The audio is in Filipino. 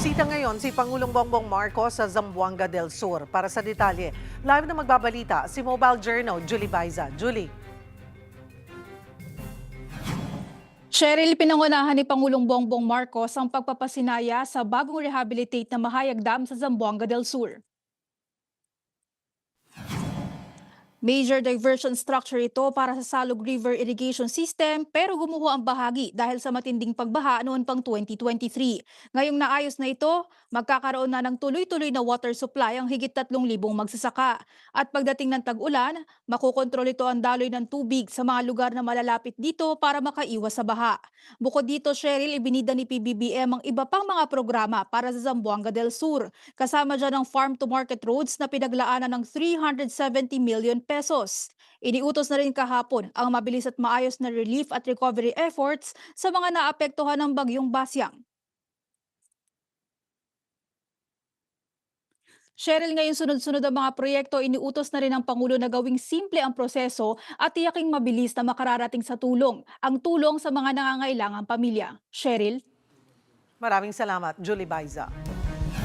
Bumisita ngayon si Pangulong Bongbong Marcos sa Zamboanga del Sur. Para sa detalye, live na magbabalita si Mobile Journal Julie Baiza. Julie. Cheryl, pinangunahan ni Pangulong Bongbong Marcos ang pagpapasinaya sa bagong rehabilitate na Mahayag Dam sa Zamboanga del Sur. Major diversion structure ito para sa Salog River Irrigation System pero gumuho ang bahagi dahil sa matinding pagbaha noon pang 2023. Ngayong naayos na ito, magkakaroon na ng tuloy-tuloy na water supply ang higit 3,000 magsasaka. At pagdating ng tag-ulan, makokontrol ito ang daloy ng tubig sa mga lugar na malalapit dito para makaiwas sa baha. Bukod dito, Cheryl, ibinida ni PBBM ang iba pang mga programa para sa Zamboanga del Sur. Kasama dyan ang farm-to-market roads na pinaglaanan ng 370 million pesos. Iniutos na rin kahapon ang mabilis at maayos na relief at recovery efforts sa mga naapektuhan ng bagyong Basyang. Cheryl, ngayon sunod-sunod ang mga proyekto, iniutos na rin ng Pangulo na gawing simple ang proseso at tiyaking mabilis na makararating sa tulong. Ang tulong sa mga nangangailangang pamilya. Cheryl? Maraming salamat, Julie Baiza.